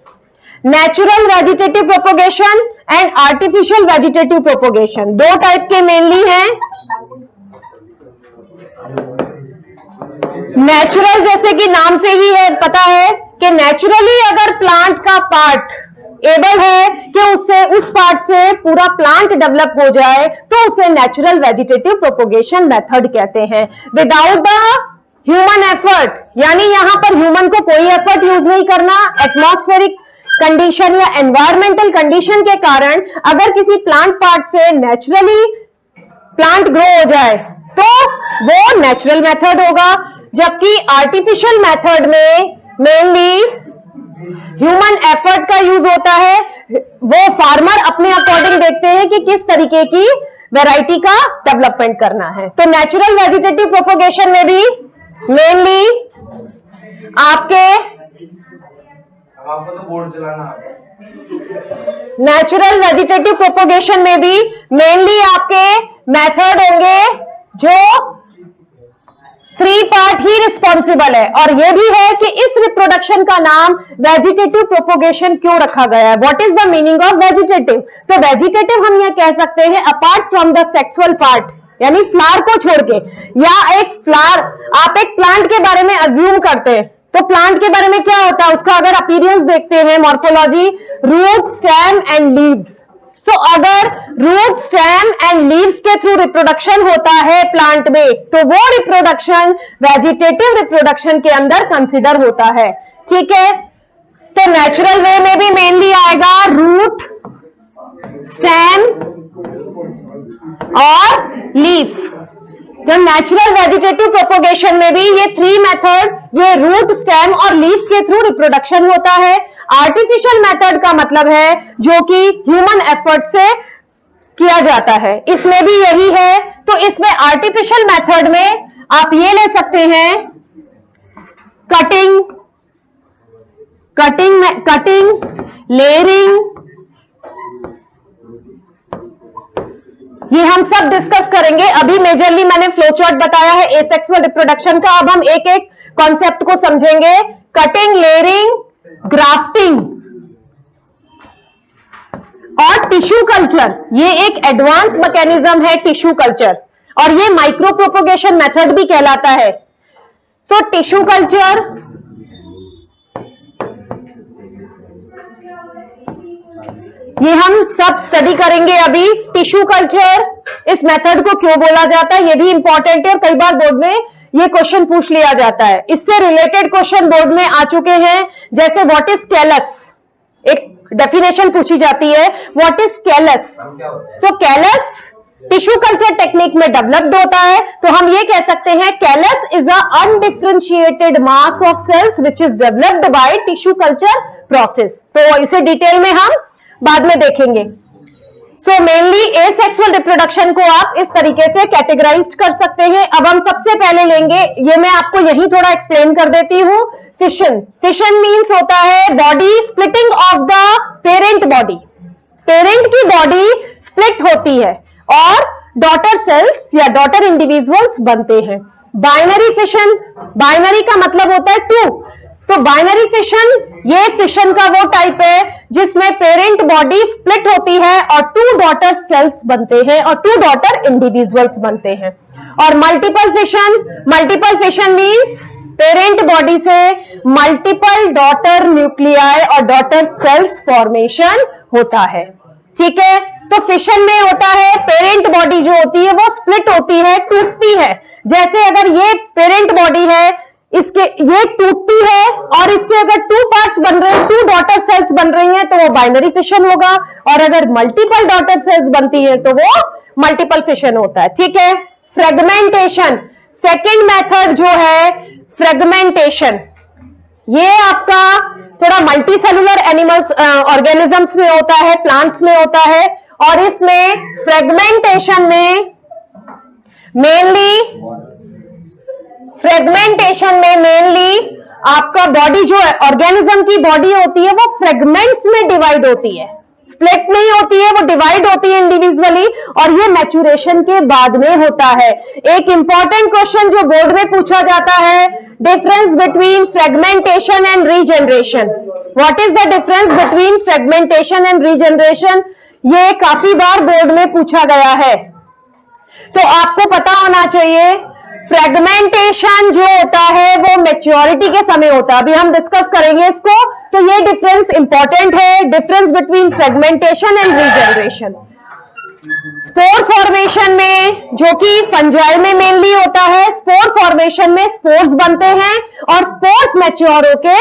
Natural vegetative propagation and artificial vegetative propagation दो टाइप के मेनली हैं। नेचुरल जैसे कि नाम से ही है, पता है कि नेचुरली अगर प्लांट का पार्ट एबल है कि उससे उस पार्ट से पूरा प्लांट डेवलप हो जाए, तो उसे नेचुरल वेजिटेटिव प्रोपेगेशन मेथड कहते हैं। विदाउट द ह्यूमन एफर्ट, यानी यहां पर ह्यूमन को कोई एफर्ट यूज नहीं करना, एटमॉस्फेरिक कंडीशन या एनवायरमेंटल कंडीशन के कारण अगर किसी प्लांट पार्ट से नेचुरली प्लांट ग्रो हो जाए तो वो नेचुरल मेथड होगा। जबकि आर्टिफिशियल मेथड में मेनली ह्यूमन एफर्ट का यूज होता है। वो फार्मर अपने अकॉर्डिंग देखते हैं कि किस तरीके की वैरायटी का डेवलपमेंट करना है। तो नेचुरल वेजिटेटिव प्रोपेगेशन में भी मेनली आपको तो बोर्ड चलाना, नेचुरल वेजिटेटिव प्रोपेगेशन में भी मेनली आपके मेथड होंगे जो 3 पार्ट ही रिस्पॉन्सिबल है। और यह भी है कि इस रिप्रोडक्शन का नाम वेजिटेटिव प्रोपेगेशन क्यों रखा गया है, what is the meaning of vegetative. तो वेजिटेटिव हम यह कह सकते हैं apart from the sexual part, यानी फ्लावर को छोड़ के, या एक फ्लावर, आप एक प्लांट के बारे में अज्यूम करते हैं, तो प्लांट के बारे में क्या होता है, उसका अगर अपीयरेंस देखते हैं, morphology, root, stem and leaves. तो अगर रूट, स्टेम एंड लीव्स के थ्रू रिप्रोडक्शन होता है प्लांट में, तो वो रिप्रोडक्शन वेजिटेटिव रिप्रोडक्शन के अंदर कंसिडर होता है। ठीक है, तो नेचुरल वे में भी मेनली आएगा रूट, स्टेम और लीफ। तो नेचुरल वेजिटेटिव प्रोपेगेशन में भी ये 3 मेथड, ये रूट, स्टेम और लीफ के थ्रू रिप्रोडक्शन होता है। आर्टिफिशियल मेथड का मतलब है जो कि ह्यूमन एफर्ट से किया जाता है। इसमें भी यही है। तो इसमें आर्टिफिशियल मेथड में आप ये ले सकते हैं, कटिंग, लेयरिंग, ये हम सब डिस्कस करेंगे। अभी मेजरली मैंने फ्लो चार्ट बताया है एसेक्सुअल रिप्रोडक्शन का। अब हम एक एक कॉन्सेप्ट को समझेंगे। कटिंग, लेयरिंग, ग्राफ्टिंग और टिश्यू कल्चर, ये एक एडवांस मैकेनिज्म है टिश्यू कल्चर, और ये माइक्रो प्रोपोगेशन मेथड भी कहलाता है। सो टिश्यू कल्चर, ये हम सब स्टडी करेंगे अभी। टिश्यू कल्चर, इस मेथड को क्यों बोला जाता है, ये भी इंपॉर्टेंट है। कई बार बोर्ड में ये क्वेश्चन पूछ लिया जाता है। इससे रिलेटेड क्वेश्चन बोर्ड में आ चुके हैं, जैसे व्हाट इज कैलस, एक डेफिनेशन पूछी जाती है, what is callus. So callus tissue culture technique में डेवलप्ड होता है। तो हम ये कह सकते हैं callus is a undifferentiated mass of cells which is developed by tissue culture process. तो इसे डिटेल में हम बाद में देखेंगे। सो मेनली एसेक्सुअल रिप्रोडक्शन को आप इस तरीके से कैटेगराइज कर सकते हैं। अब हम सबसे पहले लेंगे, ये मैं आपको यही थोड़ा एक्सप्लेन कर देती हूं, फिशन। फिशन मीन्स होता है body splitting of the parent body. Parent की बॉडी स्प्लिट होती है और डॉटर सेल्स या डॉटर इंडिविजुअल्स बनते हैं। बाइनरी फिशन, बाइनरी का मतलब होता है टू। तो बाइनरी फिशन, ये फिशन का वो टाइप है जिसमें पेरेंट बॉडी स्प्लिट होती है और टू डॉटर सेल्स बनते हैं और टू डॉटर इंडिविजुअल्स बनते हैं। और multiple fission, multiple fission means parent body से मल्टीपल डॉटर न्यूक्लियाई और डॉटर सेल्स फॉर्मेशन होता है। ठीक है, तो फिशन में होता है पेरेंट बॉडी जो होती है वो स्प्लिट होती है, टूटती है। जैसे अगर ये पेरेंट बॉडी है, इसके ये टूटती है और इससे अगर टू पार्ट्स बन रहे हैं, टू डॉटर सेल्स बन रही हैं, तो वो बाइनरी फिशन होगा। और अगर मल्टीपल डॉटर सेल्स बनती हैं तो वो मल्टीपल फिशन होता है। ठीक है, फ्रेगमेंटेशन, सेकेंड मेथड जो है फ्रेगमेंटेशन, ये आपका थोड़ा मल्टी सेलुलर एनिमल्स ऑर्गेनिजम्स में होता है, प्लांट्स में होता है। और इसमें फ्रेगमेंटेशन में मेनली आपका बॉडी जो है, ऑर्गेनिज्म की बॉडी होती है, वो फ्रेगमेंट्स में डिवाइड होती है, स्प्लिट नहीं होती है, वो डिवाइड होती है इंडिविजुअली। और ये मैच्यूरेशन के बाद में होता है। एक इंपॉर्टेंट क्वेश्चन जो बोर्ड में पूछा जाता है, difference between fragmentation and regeneration. What is the difference between fragmentation and regeneration, ये काफी बार बोर्ड में पूछा गया है। तो आपको पता होना चाहिए, फ्रेगमेंटेशन जो होता है वो मैच्योरिटी के समय होता है। अभी हम डिस्कस करेंगे इसको। तो ये डिफरेंस इंपॉर्टेंट है, difference between fragmentation and regeneration. Spore formation में, जो कि फंजाई में मेनली होता है, स्पोर फॉर्मेशन में स्पोर्स बनते हैं और स्पोर्स मैच्योर होके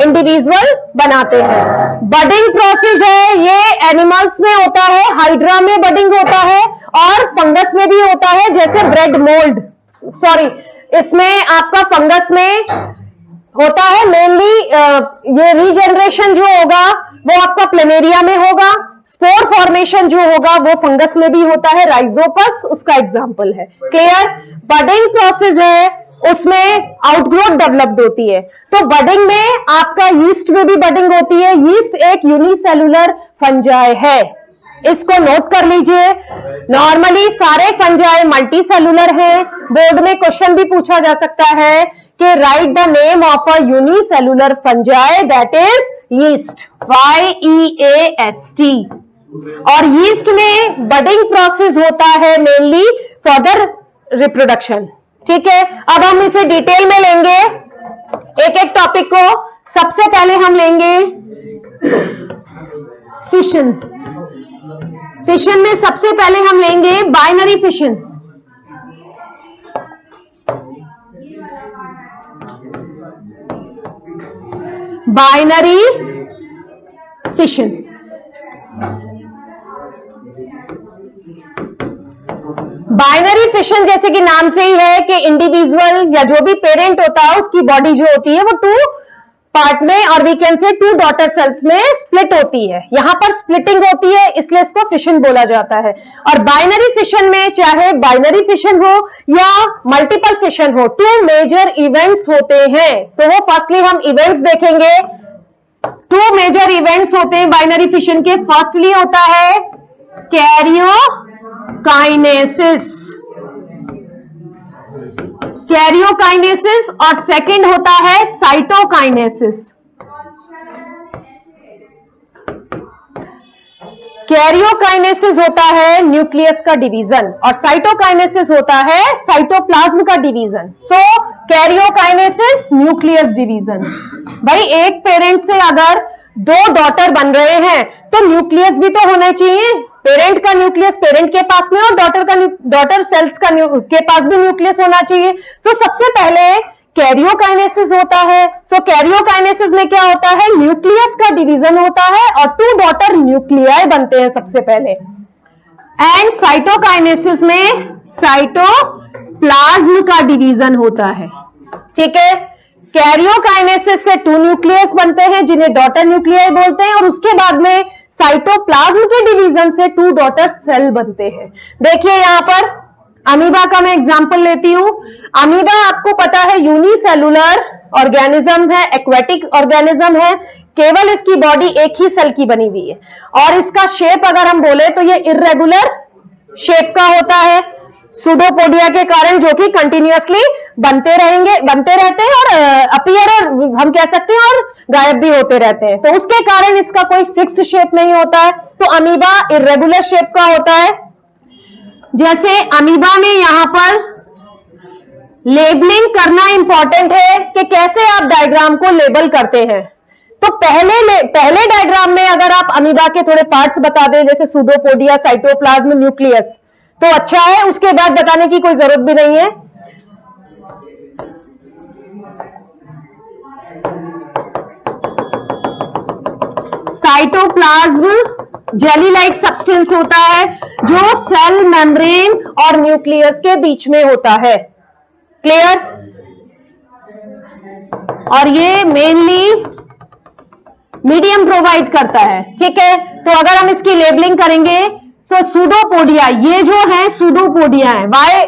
इंडिविजुअल बनाते हैं। बडिंग प्रोसेस है, ये एनिमल्स में होता है, हाइड्रा में बडिंग होता है और फंगस में भी होता है, जैसे ब्रेड मोल्ड, सॉरी इसमें आपका फंगस में होता है मेनली। ये रीजनरेशन जो होगा वो आपका प्लेनेरिया में होगा। स्पोर फॉर्मेशन जो होगा वो फंगस में भी होता है, राइजोपस उसका एग्जांपल है। क्लियर, बडिंग प्रोसेस है, उसमें आउटग्रोथ डेवलप्ड होती है। तो बडिंग में आपका यीस्ट में भी बडिंग होती है। यीस्ट एक यूनिसेलुलर फंजाई है, इसको नोट कर लीजिए। नॉर्मली सारे फंजाई मल्टी सेलुलर हैं। बोर्ड में क्वेश्चन भी पूछा जा सकता है कि right the name of a unicellular fungi that is yeast, YEAST। और यीस्ट में बडिंग प्रोसेस होता है मेनली फॉर रिप्रोडक्शन। ठीक है, अब हम इसे डिटेल में लेंगे एक एक टॉपिक को। सबसे पहले हम लेंगे फिशन। फिशन में सबसे पहले हम लेंगे binary fission. Binary fission, binary fission जैसे कि नाम से ही है कि इंडिविजुअल या जो भी पेरेंट होता है उसकी बॉडी जो होती है वो टू पार्ट में और वी कैन से 2 डॉटर सेल्स में स्प्लिट होती है। यहां पर स्प्लिटिंग होती है इसलिए इसको फिशन बोला जाता है। और बाइनरी फिशन में चाहे बाइनरी फिशन हो या मल्टीपल फिशन हो, 2 मेजर इवेंट्स होते हैं। तो वो फर्स्टली हम इवेंट्स देखेंगे। 2 मेजर इवेंट्स होते हैं बाइनरी फिशन के। फर्स्टली होता है कैरियोकाइनेसिस, कैरियोकाइनेसिस, और सेकंड होता है साइटोकाइनेसिस। कैरियोकाइनेसिस होता है न्यूक्लियस का डिवीजन और साइटोकाइनेसिस होता है साइटोप्लाज्म का डिवीजन। सो कैरियोकाइनेसिस, न्यूक्लियस डिवीजन। भाई एक पेरेंट से अगर 2 डॉटर बन रहे हैं तो न्यूक्लियस भी तो होना चाहिए। पेरेंट का न्यूक्लियस पेरेंट के पास में और डॉटर सेल्स के पास भी न्यूक्लियस होना चाहिए। तो सबसे पहले कैरियोकाइनेसिस होता है। सो कैरियोकाइनेसिस में क्या होता है, न्यूक्लियस का डिवीजन होता है और 2 डॉटर न्यूक्लियाई बनते हैं सबसे पहले। एंड साइटोकाइनेसिस में साइटोप्लाज्म का डिवीजन होता है। ठीक है, कैरियोकाइनेसिस से 2 न्यूक्लियस बनते हैं जिन्हें डॉटर न्यूक्लियाई बोलते हैं और उसके बाद में साइटोप्लाज्म के डिवीजन से 2 डॉटर सेल बनते हैं। देखिए यहां पर अमीबा का मैं एग्जांपल लेती हूं। अमीबा आपको पता है यूनिसेलुलर ऑर्गेनिज्म है, एक्वेटिक ऑर्गेनिज्म है, केवल इसकी बॉडी एक ही सेल की बनी हुई है और इसका शेप अगर हम बोले तो ये इर्रेगुलर शेप का होता है सूडोपोडिया के कारण, जो कि कंटिन्यूअसली बनते रहते हैं और अपीयर और हम कह सकते हैं और गायब भी होते रहते हैं। तो उसके कारण इसका कोई फिक्स्ड शेप नहीं होता है। तो अमीबा इर्रेगुलर शेप का होता है। जैसे अमीबा में यहां पर लेबलिंग करना इंपॉर्टेंट है कि कैसे आप डायग्राम को लेबल करते हैं। तो पहले डायग्राम में अगर आप अमीबा के थोड़े पार्ट्स बता दें जैसे सूडोपोडिया, साइटोप्लाज्म, न्यूक्लियस, तो अच्छा है, उसके बाद बताने की कोई जरूरत भी नहीं है। साइटोप्लाज्म जेली लाइक सब्सटेंस होता है जो सेल मेम्ब्रेन और न्यूक्लियस के बीच में होता है। क्लियर? और ये मेनली मीडियम प्रोवाइड करता है। ठीक है, तो अगर हम इसकी लेबलिंग करेंगे तो सूडोपोडिया, ये जो है सूडोपोडिया है। Why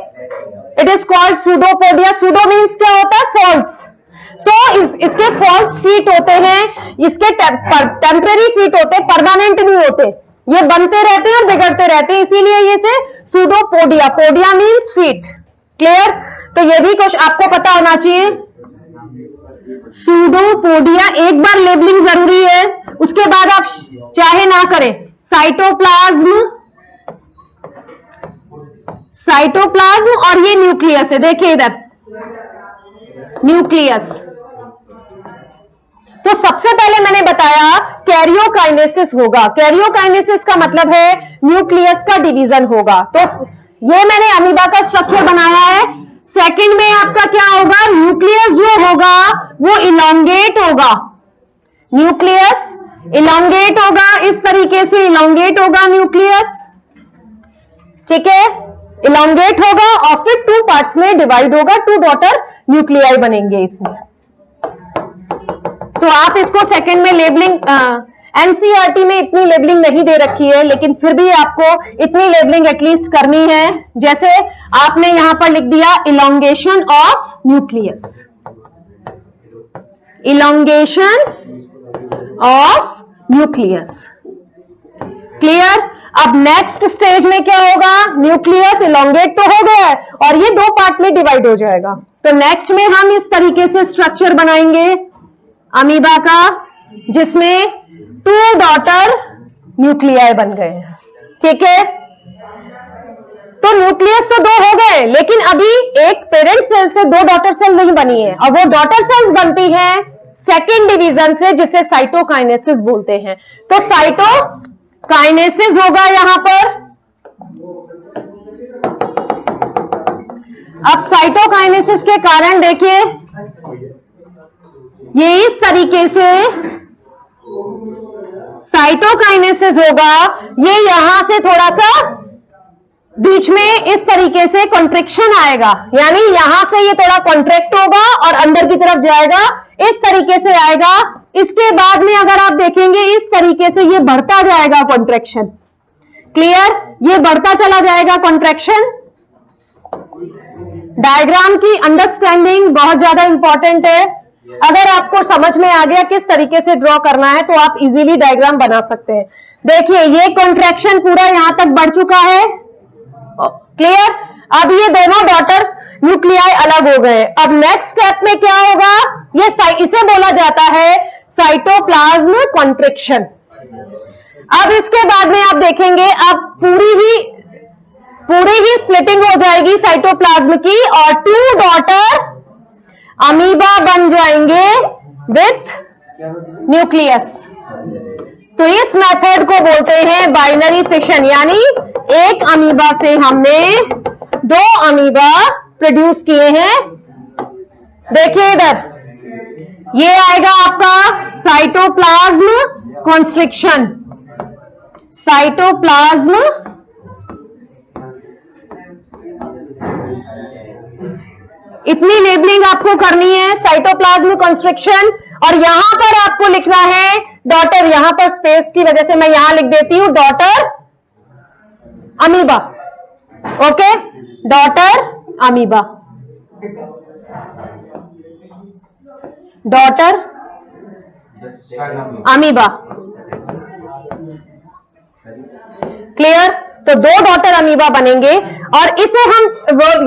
it is called pseudopodia? Pseudo means क्या होता है, फॉल्स। सो इसके फॉल्स फीट होते हैं, इसके टेम्परेरी फीट होते हैं, परमानेंट नहीं होते, ये बनते रहते हैं और बिगड़ते रहते हैं, इसीलिए ये से pseudopodia, podia means feet. Clear? तो ये भी कुछ आपको पता होना चाहिए। सूडोपोडिया एक बार लेबलिंग जरूरी है, उसके बाद आप चाहे ना करें। साइटोप्लाज्म और ये न्यूक्लियस है, देखिए इधर न्यूक्लियस। तो सबसे पहले मैंने बताया कैरियोकाइनेसिस होगा। कैरियोकाइनेसिस का मतलब है न्यूक्लियस का डिवीजन होगा। तो ये मैंने अमीबा का स्ट्रक्चर बनाया है। सेकंड में आपका क्या होगा, न्यूक्लियस जो होगा वो इलोंगेट होगा। न्यूक्लियस इलोंगेट होगा, इस तरीके से इलोंगेट होगा न्यूक्लियस। ठीक है, इलोंगेट होगा और फिर 2 पार्ट्स में डिवाइड होगा, 2 डॉटर न्यूक्लियाई बनेंगे इसमें। तो आप इसको सेकंड में लेबलिंग, एनसीईआरटी में इतनी लेबलिंग नहीं दे रखी है, लेकिन फिर भी आपको इतनी लेबलिंग एटलीस्ट करनी है। जैसे आपने यहां पर लिख दिया elongation of nucleus, elongation of nucleus. Clear? अब नेक्स्ट स्टेज में क्या होगा, न्यूक्लियस इलोंगेट तो हो गया है और ये 2 पार्ट में डिवाइड हो जाएगा। तो नेक्स्ट में हम इस तरीके से स्ट्रक्चर बनाएंगे अमीबा का, जिसमें 2 डॉटर न्यूक्लियाई बन गए हैं। ठीक है, तो न्यूक्लियस तो 2 हो गए, लेकिन अभी एक पेरेंट सेल से 2 डॉटर सेल नहीं बनी है और वो डॉटर सेल्स बनती है सेकेंड डिवीजन से, जिसे साइटोकाइनेसिस बोलते हैं। तो साइटोकाइनेसिस होगा यहां पर। अब साइटोकाइनेसिस के कारण देखिए ये इस तरीके से साइटोकाइनेसिस होगा। ये यहां से थोड़ा सा बीच में इस तरीके से कॉन्ट्रैक्शन आएगा, यानी यहां से ये थोड़ा कॉन्ट्रैक्ट होगा और अंदर की तरफ जाएगा, इस तरीके से आएगा। इसके बाद में अगर आप देखेंगे इस तरीके से ये बढ़ता जाएगा कॉन्ट्रैक्शन। क्लियर? ये बढ़ता चला जाएगा कॉन्ट्रैक्शन। डायग्राम की अंडरस्टैंडिंग बहुत ज्यादा इंपॉर्टेंट है। अगर आपको समझ में आ गया किस तरीके से ड्रॉ करना है तो आप इजीली डायग्राम बना सकते हैं। देखिए ये कॉन्ट्रैक्शन पूरा यहां तक बढ़ चुका है। क्लियर? अब ये दोनों डॉटर न्यूक्लियाई अलग हो गए। अब नेक्स्ट स्टेप में क्या होगा? ये इसे बोला जाता है साइटोप्लाज्म कॉन्ट्रैक्शन। अब इसके बाद में आप देखेंगे अब पूरी ही स्प्लिटिंग हो जाएगी साइटोप्लाज्म की और 2 डॉटर अमीबा बन जाएंगे विथ न्यूक्लियस। तो इस मेथड को बोलते हैं बाइनरी फिशन, यानी एक अमीबा से हमने 2 अमीबा प्रोड्यूस किए हैं। देखिए इधर ये आएगा आपका साइटोप्लाज्म कॉन्स्ट्रिक्शन। साइटोप्लाज्म इतनी लेबलिंग आपको करनी है, साइटोप्लाज्म कॉन्स्ट्रिक्शन। और यहां पर आपको लिखना है डॉटर, यहां पर स्पेस की वजह से मैं यहां लिख देती हूं daughter amoeba. Okay, daughter amoeba, daughter amoeba. Clear? तो 2 डॉटर अमीबा बनेंगे। और इसे हम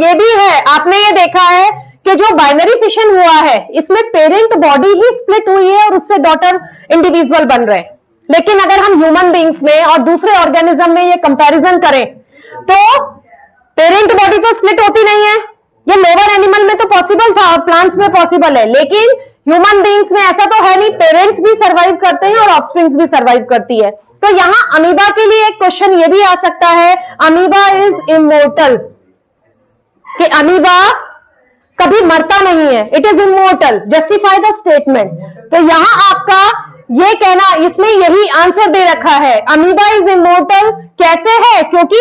ये भी है, आपने ये देखा है कि जो बाइनरी फिशन हुआ है इसमें पेरेंट बॉडी ही स्प्लिट हुई है और उससे डॉटर इंडिविजुअल बन रहे हैं। लेकिन अगर हम ह्यूमन बींग्स में और दूसरे ऑर्गेनिज्म में ये कंपैरिजन करें तो पेरेंट बॉडी तो स्प्लिट होती नहीं है। ये लोअर एनिमल में तो पॉसिबल था, प्लांट्स में पॉसिबल है, लेकिन ह्यूमन बींग्स में ऐसा तो है नहीं। पेरेंट्स भी सर्वाइव करते हैं और ऑफस्प्रिंग्स भी सर्वाइव करती है। तो यहां अमीबा के लिए एक क्वेश्चन ये भी आ सकता है, अमीबा इज इमोर्टल, कि अमीबा कभी मरता नहीं है, it is immortal, justify the statement. तो यहां आपका ये कहना, इसमें यही आंसर दे रखा है, अमीबा इज इमोर्टल। कैसे है? क्योंकि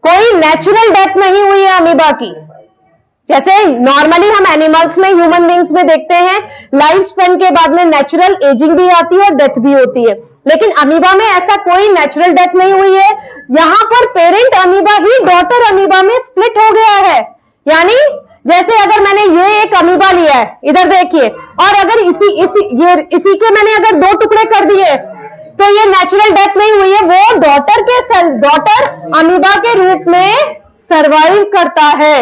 कोई नेचुरल डेथ नहीं हुई है अमीबा की। जैसे नॉर्मली हम एनिमल्स में, ह्यूमन बींग्स में देखते हैं लाइफ स्पेन के बाद में नेचुरल एजिंग भी आती है और डेथ भी होती है, लेकिन अमीबा में ऐसा कोई नेचुरल डेथ नहीं हुई है। यहां पर पेरेंट अमीबा ही डॉटर अमीबा में स्प्लिट हो गया है। यानी जैसे अगर मैंने ये एक अमीबा लिया है, इधर देखिए, और अगर इसी के मैंने अगर 2 टुकड़े कर दिए तो ये नेचुरल डेथ नहीं हुई है, वो डॉटर अमीबा के रूप में सर्वाइव करता है।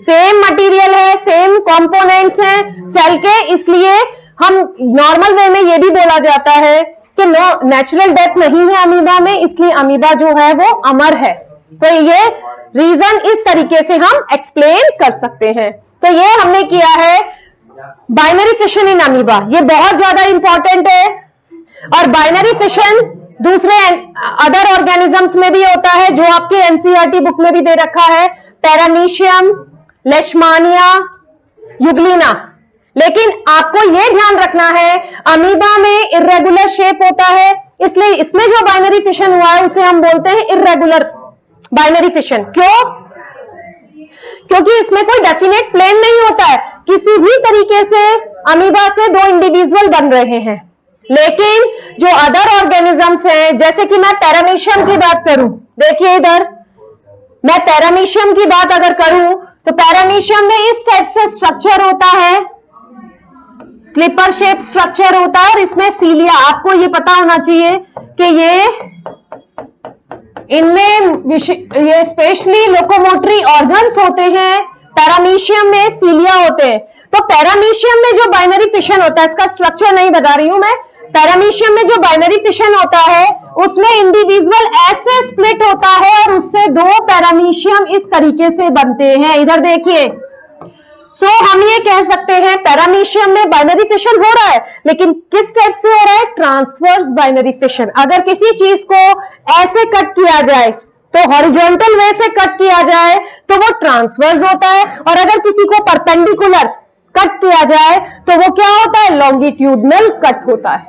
सेम मटेरियल है, सेम कंपोनेंट्स हैं सेल के, इसलिए हम नॉर्मल वे में ये भी बोला जाता है कि नेचुरल डेथ नहीं है अमीबा में, इसलिए अमीबा जो है वो अमर है। तो ये रीजन इस तरीके से हम एक्सप्लेन कर सकते हैं। तो ये हमने किया है बाइनरी फिशन इन अमीबा, ये बहुत ज्यादा इंपॉर्टेंट है। और बाइनरी फिशन दूसरे अदर ऑर्गेनिजम्स में भी होता है, जो आपके एनसीईआरटी बुक में भी दे रखा है, पैरामीशियम, लेशमानिया, यूग्लिना। लेकिन आपको यह ध्यान रखना है अमीबा में इर्रेगुलर शेप होता है, इसलिए इसमें जो बाइनरी फिशन हुआ है उसे हम बोलते हैं इर्रेगुलर बाइनरी फिशन। क्यों? क्योंकि इसमें कोई डेफिनेट प्लेन नहीं होता है, किसी भी तरीके से अमीबा से 2 इंडिविजुअल बन रहे हैं। लेकिन जो अदर ऑर्गेनिजम्स हैं, जैसे कि मैं पैरामीशियम की बात करूं, देखिए इधर मैं पैरामीशियम की बात अगर करूं तो पैरामीशियम में इस टाइप से स्ट्रक्चर होता है, स्लीपर शेप स्ट्रक्चर होता है, और इसमें सीलिया, आपको ये पता होना चाहिए कि इनमें ये स्पेशली लोकोमोटरी ऑर्गन्स होते हैं। पैरामीशियम में सीलिया होते हैं। तो पैरामीशियम में जो बाइनरी फिशन होता है, इसका स्ट्रक्चर नहीं बता रही हूं मैं, पैरामीशियम में जो बाइनरी फिशन होता है उसमें इंडिविजुअल ऐसे स्प्लिट होता है और उससे 2 पैरामीशियम इस तरीके से बनते हैं। इधर देखिए, हम ये कह सकते हैं पैरामीशियम में बाइनरी फिशन हो रहा है, लेकिन किस टाइप से हो रहा है? Transverse binary fission. अगर किसी चीज को ऐसे कट किया जाए तो हॉरिजॉन्टल वे से कट किया जाए तो वो ट्रांसवर्स होता है, और अगर किसी को परपेंडिकुलर कट किया जाए तो वो क्या होता है? लॉन्गिट्यूडनल कट होता है।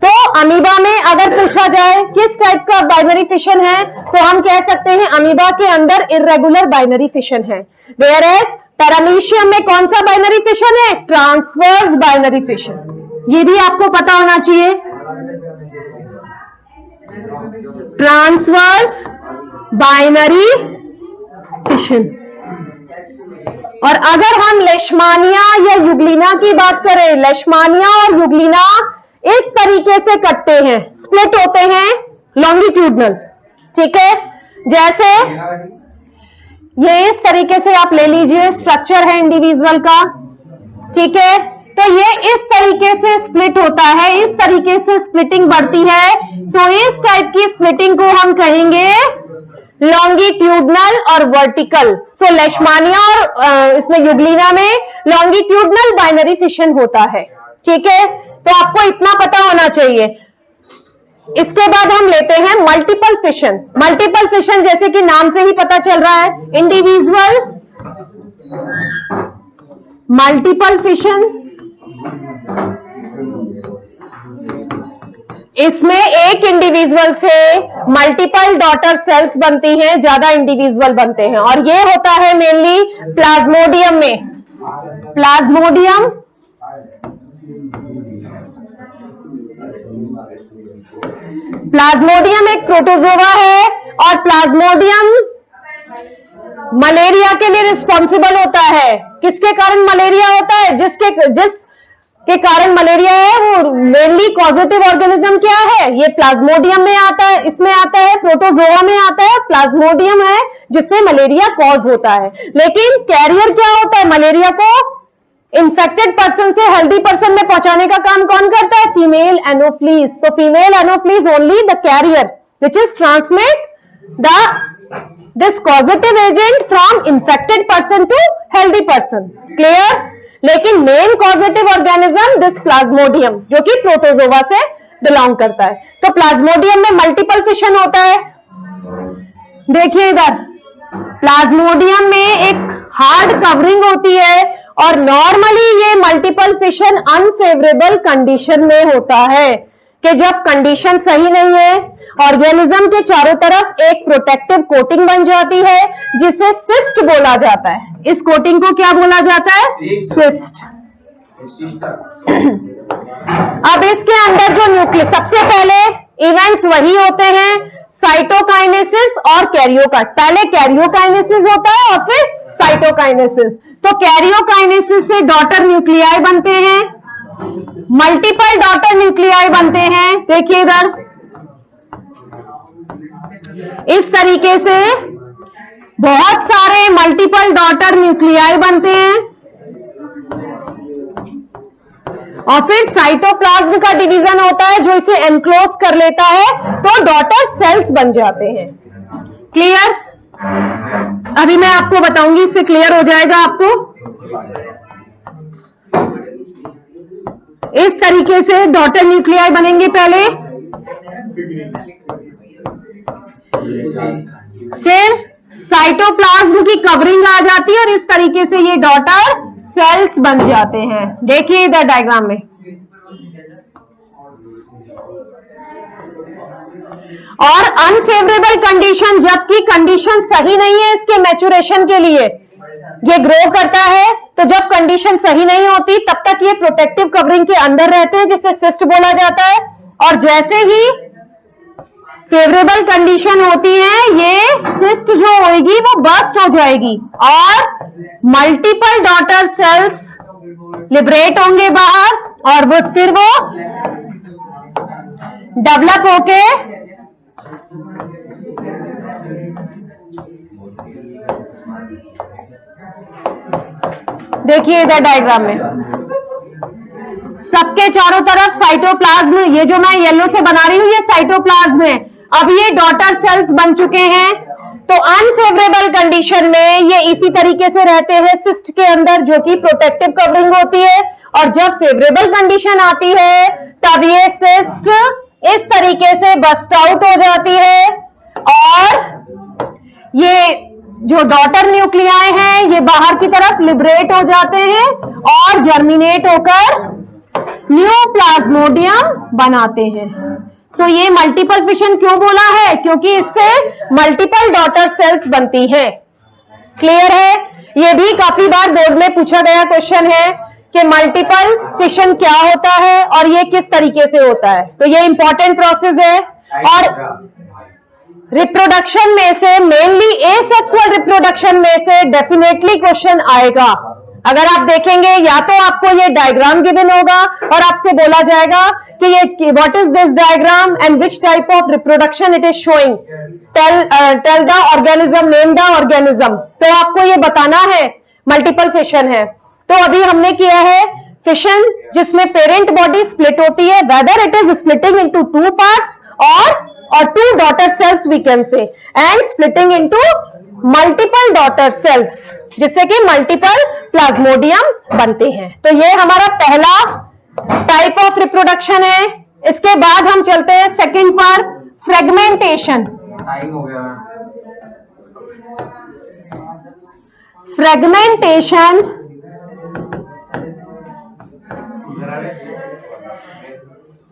तो अमीबा में अगर पूछा जाए किस टाइप का बाइनरी फिशन है, तो हम कह सकते हैं अमीबा के अंदर इर्रेगुलर बाइनरी फिशन है। वेयर एज पैरामीशियम में कौन सा बाइनरी फिशन है? Transverse binary fission. ये भी आपको पता होना चाहिए, ट्रांसवर्स बाइनरी फिशन। और अगर हम लेशमानिया या युग्लिना की बात करें, लेशमानिया और युग्लिना इस तरीके से कटते हैं, स्प्लिट होते हैं लॉन्गिट्यूडनल, ठीक है। जैसे ये इस तरीके से आप ले लीजिए, स्ट्रक्चर है इंडिविजुअल का, ठीक है। तो ये इस तरीके से स्प्लिट होता है, इस तरीके से स्प्लिटिंग बढ़ती है। सो इस टाइप की स्प्लिटिंग को हम कहेंगे लॉन्गिट्यूडनल और वर्टिकल। सो लेशमानिया और इसमें युग्लिना में लॉन्गिट्यूडनल बाइनरी फिशन होता है, ठीक है। तो आपको इतना पता होना चाहिए। इसके बाद हम लेते हैं मल्टीपल फिशन। मल्टीपल फिशन जैसे कि नाम से ही पता चल रहा है, इंडिविजुअल मल्टीपल फिशन। इसमें एक इंडिविजुअल से मल्टीपल डॉटर सेल्स बनती हैं, ज्यादा इंडिविजुअल बनते हैं, और ये होता है मेनली प्लाज्मोडियम में। प्लाज्मोडियम प्लाज्मोडियम एक प्रोटोजोआ है, और प्लाज्मोडियम मलेरिया के लिए रिस्पॉन्सिबल होता है। किसके कारण मलेरिया होता है? जिसके कारण मलेरिया है वो मेनली कॉजेटिव ऑर्गेनिज्म क्या है? ये प्लाज्मोडियम में आता है, इसमें आता है, प्रोटोजोआ में आता है। प्लाज्मोडियम है जिससे मलेरिया कॉज होता है। लेकिन कैरियर क्या होता है? मलेरिया को इन्फेक्टेड पर्सन से हेल्दी पर्सन में पहुंचाने का काम कौन करता है? Female anopheles. तो female anopheles only the carrier which is transmit this causative agent from infected person to healthy person. Clear? लेकिन main causative organism this plasmodium, जो कि प्रोटोजोआ से बिलोंग करता है। तो प्लाज्मोडियम में मल्टीपल फिशन होता है। देखिए इधर, प्लाज्मोडियम में एक हार्ड कवरिंग होती है, और नॉर्मली ये मल्टीपल फिशन अनफेवरेबल कंडीशन में होता है, कि जब कंडीशन सही नहीं है, ऑर्गेनिज्म के चारों तरफ एक प्रोटेक्टिव कोटिंग बन जाती है, जिसे सिस्ट बोला जाता है। इस कोटिंग को क्या बोला जाता है? सिस्ट। अब इसके अंदर जो न्यूक्लियस, सबसे पहले इवेंट्स वही होते हैं, साइटोकाइनेसिस और कैरियोकाइनेसिस। पहले कैरियोकाइनेसिस होता है और फिर साइटोकाइनेसिस। तो कैरियोकाइनेसिस से डॉटर न्यूक्लियाई बनते हैं, मल्टीपल डॉटर न्यूक्लियाई बनते हैं। देखिए इधर इस तरीके से बहुत सारे मल्टीपल डॉटर न्यूक्लियाई बनते हैं, और फिर साइटोप्लाज्म का डिवीजन होता है जो इसे एनक्लोज कर लेता है, तो डॉटर सेल्स बन जाते हैं। क्लियर? अभी मैं आपको बताऊंगी, इससे क्लियर हो जाएगा आपको। इस तरीके से डॉटर न्यूक्लियाई बनेंगे पहले, फिर साइटोप्लाज्म की कवरिंग आ जाती है, और इस तरीके से ये डॉटर सेल्स बन जाते हैं। देखिए इधर डायग्राम में, और अनफेवरेबल कंडीशन, जबकि कंडीशन सही नहीं है इसके मैच्योरेशन के लिए, ये ग्रो करता है, तो जब कंडीशन सही नहीं होती तब तक ये प्रोटेक्टिव कवरिंग के अंदर रहते हैं, जिसे सिस्ट बोला जाता है। और जैसे ही फेवरेबल कंडीशन होती है, ये सिस्ट जो होगी वो बस्ट हो जाएगी, और मल्टीपल डॉटर सेल्स लिबरेट होंगे बाहर, और वो फिर वो डेवलप होके देखिए इधर डायग्राम में सबके चारों तरफ साइटोप्लाज्म, ये जो मैं येलो से बना रही हूं ये साइटोप्लाज्म है। अब ये डॉटर सेल्स बन चुके हैं, तो अनफेवरेबल कंडीशन में ये इसी तरीके से रहते हैं सिस्ट के अंदर, जो कि प्रोटेक्टिव कवरिंग होती है, और जब फेवरेबल कंडीशन आती है तब ये सिस्ट इस तरीके से बस्ट आउट हो जाती है, और ये जो डॉटर न्यूक्लियाई हैं ये बाहर की तरफ लिबरेट हो जाते हैं और जर्मिनेट होकर न्यू प्लाज्मोडियम बनाते हैं। सो ये मल्टीपल फिशन क्यों बोला है? क्योंकि इससे मल्टीपल डॉटर सेल्स बनती हैं। क्लियर है? ये भी काफी बार बोर्ड में पूछा गया क्वेश्चन है कि मल्टीपल फिशन क्या होता है और ये किस तरीके से होता है। तो ये इंपॉर्टेंट प्रोसेस है। और रिप्रोडक्शन में से, मेनली एसेक्सुअल रिप्रोडक्शन में से डेफिनेटली क्वेश्चन आएगा। अगर आप देखेंगे या तो आपको ये डायग्राम गिवन होगा और आपसे बोला जाएगा कि ये what is this diagram and which type of reproduction it is showing, tell the organism, name the organism. तो आपको ये बताना है मल्टीपल फिशन है। तो अभी हमने किया है फिशन जिसमें पेरेंट बॉडी स्प्लिट होती है, whether it is splitting into two parts और two daughter cells we can say, and splitting into multiple daughter cells जिससे कि मल्टीपल प्लाज्मोडियम बनते हैं। तो ये हमारा पहला टाइप ऑफ रिप्रोडक्शन है। इसके बाद हम चलते हैं सेकंड पर, फ्रेगमेंटेशन। टाइम हो गया। फ्रेगमेंटेशन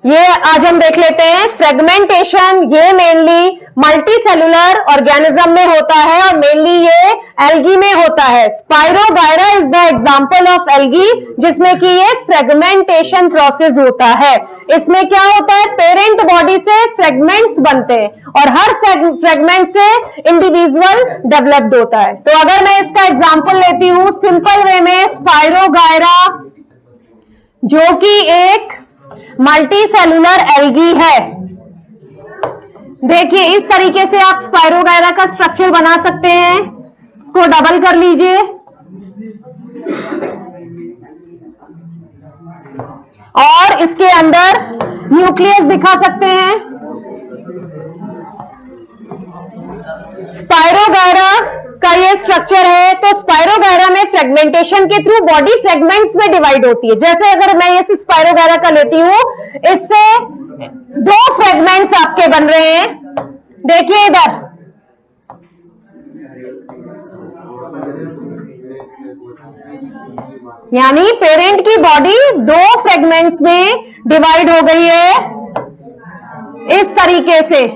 ये आज हम देख लेते हैं। फ्रेगमेंटेशन ये मेनली मल्टी सेलुलर ऑर्गेनिज्म में होता है और मेनली ये एल्गी में होता है। Spirogyra is the example of algae जिसमें कि ये फ्रेगमेंटेशन प्रोसेस होता है। इसमें क्या होता है? पेरेंट बॉडी से फ्रेगमेंट्स बनते हैं और हर फ्रेगमेंट से इंडिविजुअल डेवलप्ड होता है। तो अगर मैं इसका एग्जांपल लेती हूं सिंपल वे में, स्पाइरोगायरा जो कि एक मल्टी सेलुलर एल्गी है। देखिए इस तरीके से आप स्पाइरोगायरा का स्ट्रक्चर बना सकते हैं। इसको डबल कर लीजिए और इसके अंदर न्यूक्लियस दिखा सकते हैं। स्पाइरोगायरा का ये स्ट्रक्चर है। तो स्पाइरोगायरा में फ्रेगमेंटेशन के थ्रू बॉडी फ्रेगमेंट्स में डिवाइड होती है। जैसे अगर मैं ये स्पाइरोगायरा का लेती हूं, इससे दो फ्रेगमेंट्स आपके बन रहे हैं। देखिए इधर यानी पेरेंट की बॉडी दो फ्रेगमेंट्स में डिवाइड हो गई है इस तरीके से।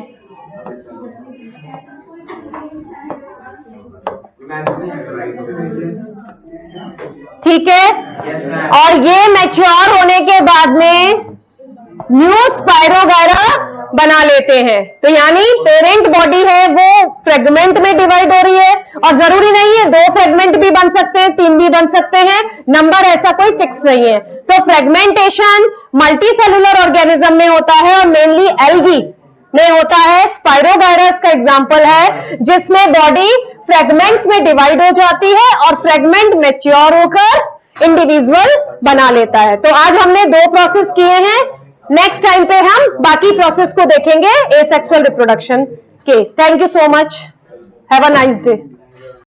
ठीक है, और ये मैच्योर होने के बाद में न्यू स्पाइरोगायरा बना लेते हैं। तो यानी पेरेंट बॉडी है वो फ्रेगमेंट में डिवाइड हो रही है और जरूरी नहीं है दो फ्रेगमेंट भी बन सकते हैं, तीन भी बन सकते हैं, नंबर ऐसा कोई फिक्स नहीं है। तो फ्रेगमेंटेशन मल्टी सेलुलर ऑर्गेनिज्म में होता है और मेनली एल्गी में होता है। स्पाइरोगायरा का एग्जांपल है जिसमें बॉडी फ्रेगमेंट्स में डिवाइड हो जाती है और फ्रेगमेंट मैच्योर होकर इंडिविजुअल बना लेता है। तो आज हमने दो प्रोसेस किए हैं। नेक्स्ट टाइम पे हम बाकी प्रोसेस को देखेंगे एसेक्सुअल रिप्रोडक्शन के। Thank you so much, have a nice day.